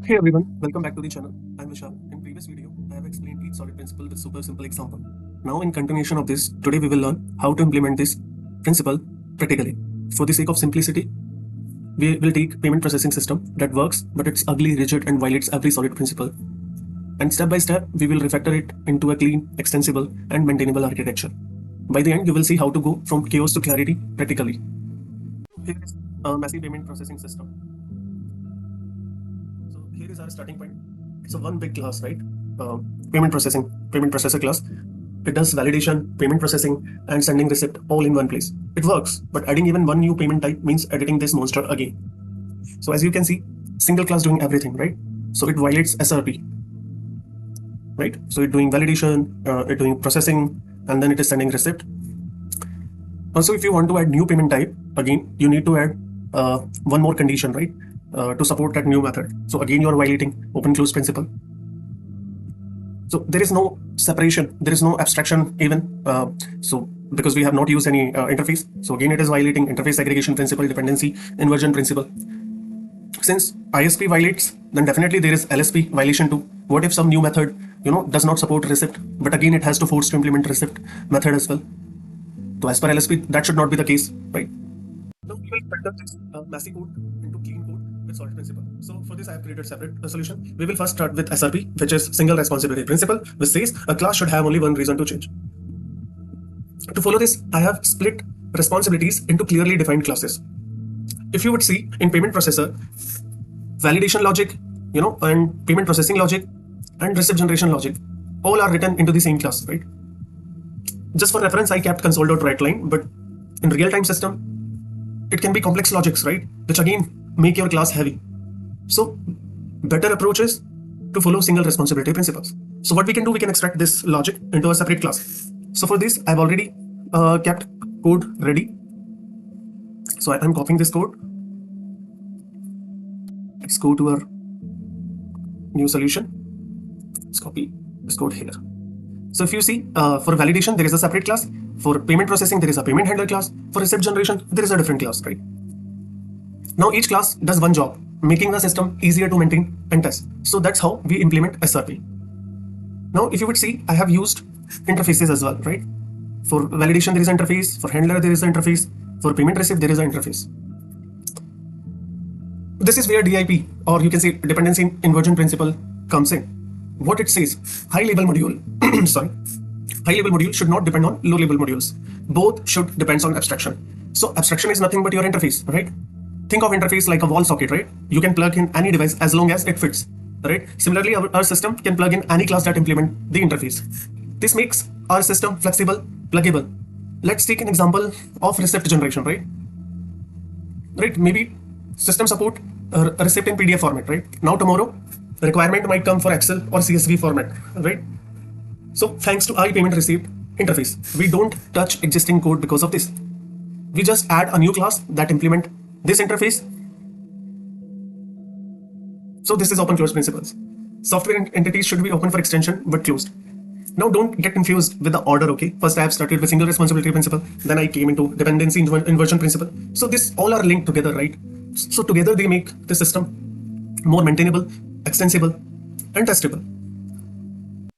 Hey everyone, welcome back to the channel. I'm Vishal. In previous video, I have explained each solid principle with super simple example. Now in continuation of this, today we will learn how to implement this principle practically. For the sake of simplicity, we will take payment processing system that works, but it's ugly, rigid and violates every solid principle. And step by step, we will refactor it into a clean, extensible and maintainable architecture. By the end, you will see how to go from chaos to clarity practically. Here is a massive payment processing system. Here is our starting point. It's a one big class, right? Payment processor class. It does validation, payment processing, and sending receipt all in one place. It works, but adding even one new payment type means editing this monster again. So as you can see, single class doing everything, right? So it violates SRP, right? So it's doing validation, it's doing processing, and then it is sending receipt. Also, if you want to add new payment type, again, you need to add one more condition, right? To support that new method. So again, you are violating open-close principle. So there is no separation, there is no abstraction even. So because we have not used any interface. So again, it is violating interface segregation principle, dependency inversion principle. Since ISP violates, then definitely there is LSP violation too. What if some new method, does not support receipt, but again, it has to force to implement receipt method as well. So as per LSP, that should not be the case, right? Now we will filter this messy code into clean code with solid principle. So for this, I have created separate solution. We will first start with SRP, which is single responsibility principle, which says a class should have only one reason to change. To follow this, I have split responsibilities into clearly defined classes. If you would see in payment processor, validation logic, and payment processing logic and receipt generation logic, all are written into the same class, right? Just for reference, I kept console.writeLine, but in real-time system, it can be complex logics, right? Which again make your class heavy. So better approach is to follow single responsibility principles. So what we can do, we can extract this logic into a separate class. So for this, I've already kept code ready. So I'm copying this code. Let's go to our new solution. Let's copy this code here. So if you see, for validation, there is a separate class. For payment processing, there is a payment handler class. For receipt generation, there is a different class, right? Now each class does one job, making the system easier to maintain and test. So that's how we implement SRP. Now, if you would see, I have used interfaces as well, right? For validation, there is an interface. For handler, there is an interface. For payment receipt, there is an interface. This is where DIP, or you can say dependency inversion principle, comes in. What it says, high-level module, high-level module should not depend on low-level modules. Both should depend on abstraction. So abstraction is nothing but your interface, right? Think of interface like a wall socket, right? You can plug in any device as long as it fits, right? Similarly, our system can plug in any class that implement the interface. This makes our system flexible, pluggable. Let's take an example of receipt generation, right? Right, maybe system support a receipt in PDF format, right? Now tomorrow, the requirement might come for Excel or CSV format, right? So thanks to iPayment receipt interface, we don't touch existing code because of this. We just add a new class that implement this interface. So this is open closed principles. Software entities should be open for extension but closed. Now don't get confused with the order, okay? First I have started with single responsibility principle, then I came into dependency inversion principle. So this all are linked together, right? So together they make the system more maintainable, extensible, and testable.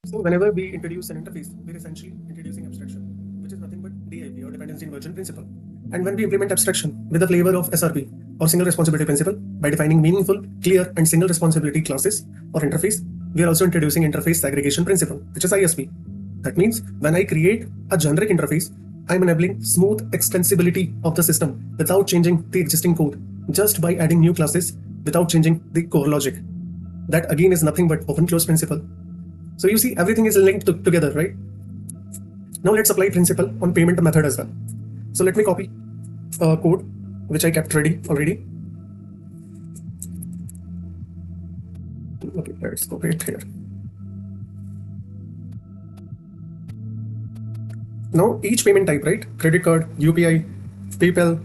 So whenever we introduce an interface, we're essentially introducing abstraction, which is nothing but DIP or dependency inversion principle. And when we implement abstraction with the flavor of SRP or single responsibility principle by defining meaningful, clear, and single responsibility classes or interface, we are also introducing interface segregation principle, which is ISP. That means when I create a generic interface, I'm enabling smooth extensibility of the system without changing the existing code, just by adding new classes without changing the core logic. That again is nothing but open close principle. So you see, everything is linked together, right? Now let's apply principle on payment method as well. So let me copy code which I kept ready already. Okay, let's copy it here. Now each payment type, right? Credit card, UPI, PayPal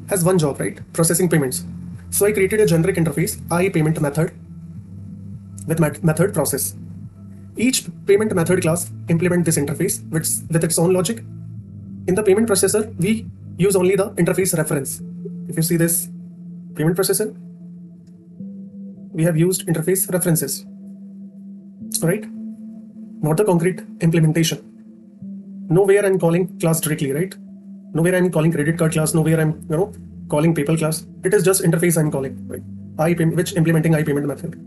has one job, right? Processing payments. So I created a generic interface, iPayment method with method process. Each payment method class implement this interface with its own logic. In the payment processor, we use only the interface reference. If you see this payment processor, we have used interface references, right? Not the concrete implementation. Nowhere I'm calling class directly, right? Nowhere I'm calling credit card class, nowhere I'm calling PayPal class. It is just interface I'm calling, right? Which implementing iPayment method.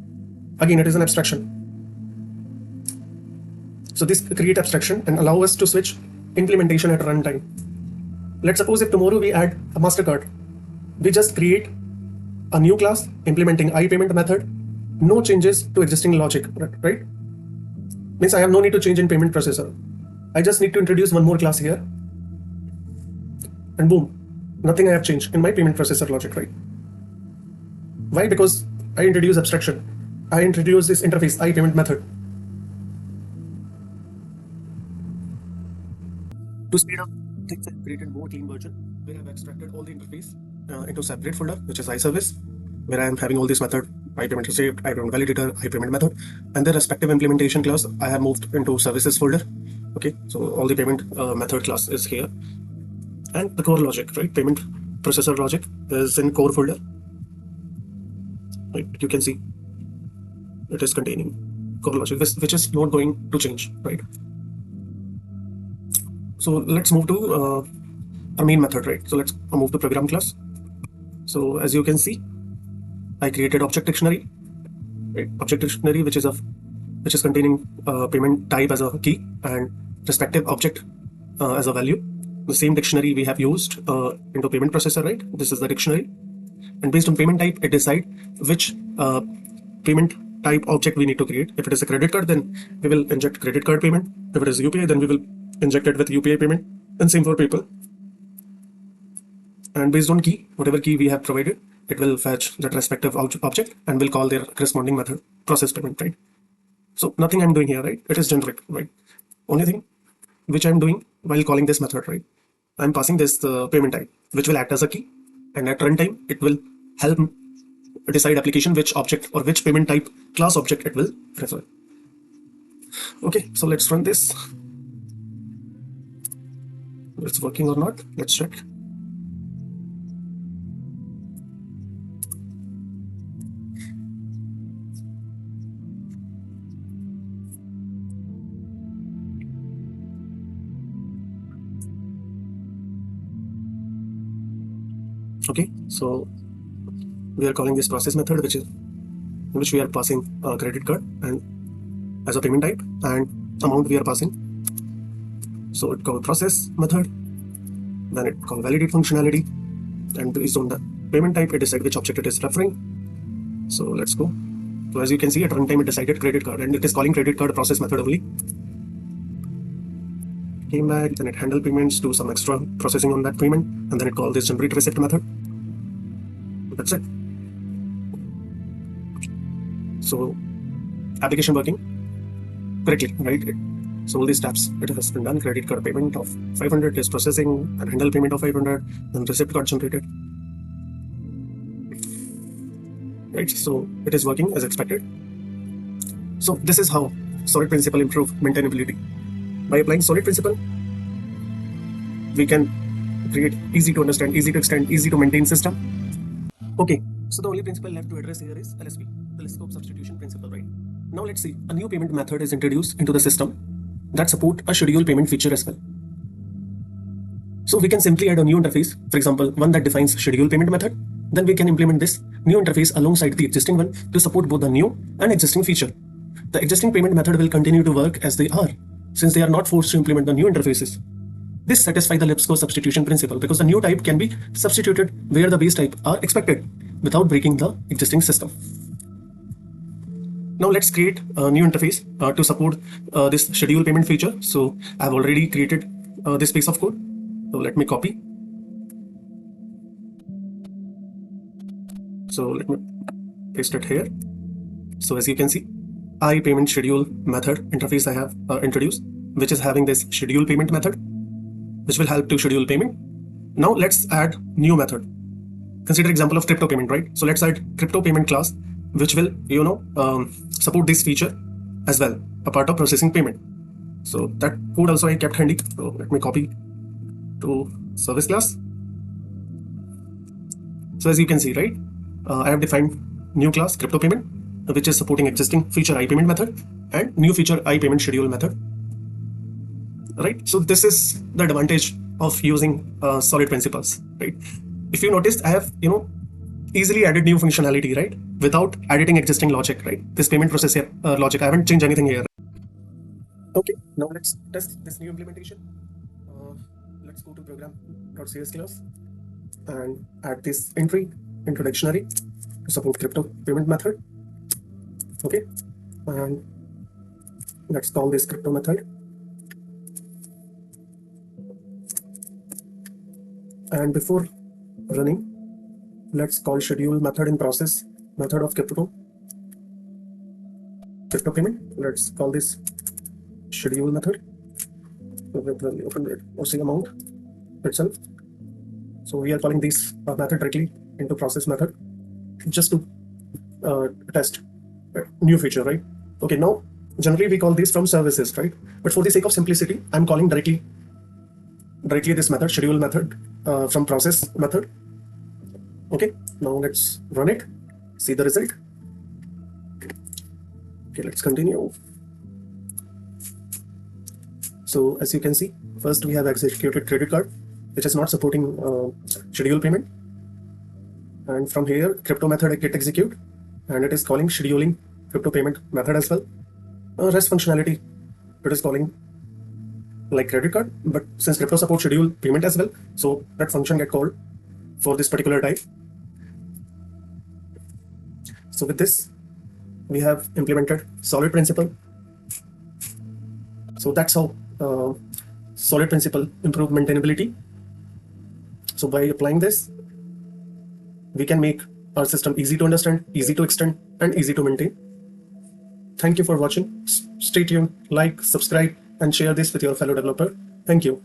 Again, it is an abstraction. So this create abstraction and allow us to switch implementation at runtime. Let's suppose if tomorrow we add a MasterCard, we just create a new class implementing iPayment method, no changes to existing logic, right? Means I have no need to change in payment processor. I just need to introduce one more class here, and boom, nothing I have changed in my payment processor logic, right? Why? Because I introduce abstraction. I introduce this interface iPayment method. To speed up things, I've created more clean version where I've extracted all the interface into a separate folder, which is iService, where I am having all this method, iPayment received, iPayment validator, iPayment method, and the respective implementation class I have moved into services folder. Okay, so all the payment method class is here, and the core logic, right? Payment processor logic is in core folder. Right, you can see it is containing core logic, which is not going to change, right? So let's move to our main method, right? So let's move to program class. So as you can see, I created object dictionary, right? Object dictionary, which is containing payment type as a key and respective object as a value. The same dictionary we have used into payment processor, right? This is the dictionary, and based on payment type, it decides which payment type object we need to create. If it is a credit card, then we will inject credit card payment. If it is UPI, then we will inject it with UPI payment, and same for PayPal. And based on key, whatever key we have provided, it will fetch that respective object and will call their corresponding method, process payment, right? So nothing I'm doing here, right? It is generic, right? Only thing which I'm doing while calling this method, right? I'm passing this payment type, which will act as a key, and at runtime, it will help decide application which object or which payment type class object it will refer. Okay, so let's run this. It's working or not, let's check. Okay, so we are calling this process method, which we are passing credit card and as a payment type, and amount we are passing. So it called process method, then it called validate functionality, and based on the payment type, it decide which object it is referring. So let's go. So as you can see, at runtime it decided credit card, and it is calling credit card process method only. Came back, then it handle payments, do some extra processing on that payment, and then it called this generate receipt method. That's it. So application working correctly, right? So all these steps, it has been done. Credit card payment of 500 is processing, and handle payment of 500, and receipt got generated. Right, so it is working as expected. So this is how solid principle improve maintainability. By applying solid principle, we can create easy to understand, easy to extend, easy to maintain system. Okay, so the only principle left to address here is LSP, the scope substitution principle, right? Now let's see, a new payment method is introduced into the system that support a schedule payment feature as well. So we can simply add a new interface, for example, one that defines schedule payment method. Then we can implement this new interface alongside the existing one to support both the new and existing feature. The existing payment method will continue to work as they are, since they are not forced to implement the new interfaces. This satisfies the Lipsco substitution principle because the new type can be substituted where the base type are expected without breaking the existing system. Now let's create a new interface to support this schedule payment feature. So I've already created this piece of code. So let me copy. So let me paste it here. So as you can see, iPayment schedule method interface I have introduced, which is having this schedule payment method, which will help to schedule payment. Now let's add new method. Consider example of crypto payment, right? So let's add crypto payment class, which will, support this feature as well, a part of processing payment. So that code also I kept handy. So let me copy to service class. So as you can see, right, I have defined new class crypto payment, which is supporting existing feature iPayment method and new feature iPayment schedule method. Right? So this is the advantage of using solid principles, right? If you noticed, I have, easily added new functionality, right? Without editing existing logic, right? This payment processor logic, I haven't changed anything here. Okay, now let's test this new implementation. Let's go to program.cs class and add this entry into dictionary to support crypto payment method. Okay, and let's call this crypto method. And before running, let's call schedule method in process method of crypto payment. Let's call this schedule method with value of 100 or say amount itself. So we are calling this method directly into process method just to test new feature, right? Okay, now generally we call these from services, right? But for the sake of simplicity, I'm calling directly this method, schedule method, from process method. Okay, now let's run it, see the result. Okay, let's continue. So as you can see, first we have executed credit card, which is not supporting schedule payment. And from here, crypto method get execute, and it is calling scheduling crypto payment method as well. REST functionality, it is calling like credit card, but since crypto supports schedule payment as well, so that function get called for this particular type. So with this, we have implemented solid principle. So that's how solid principle improve maintainability. So by applying this, we can make our system easy to understand, easy to extend, and easy to maintain. Thank you for watching. Stay tuned, like, subscribe, and share this with your fellow developer. Thank you.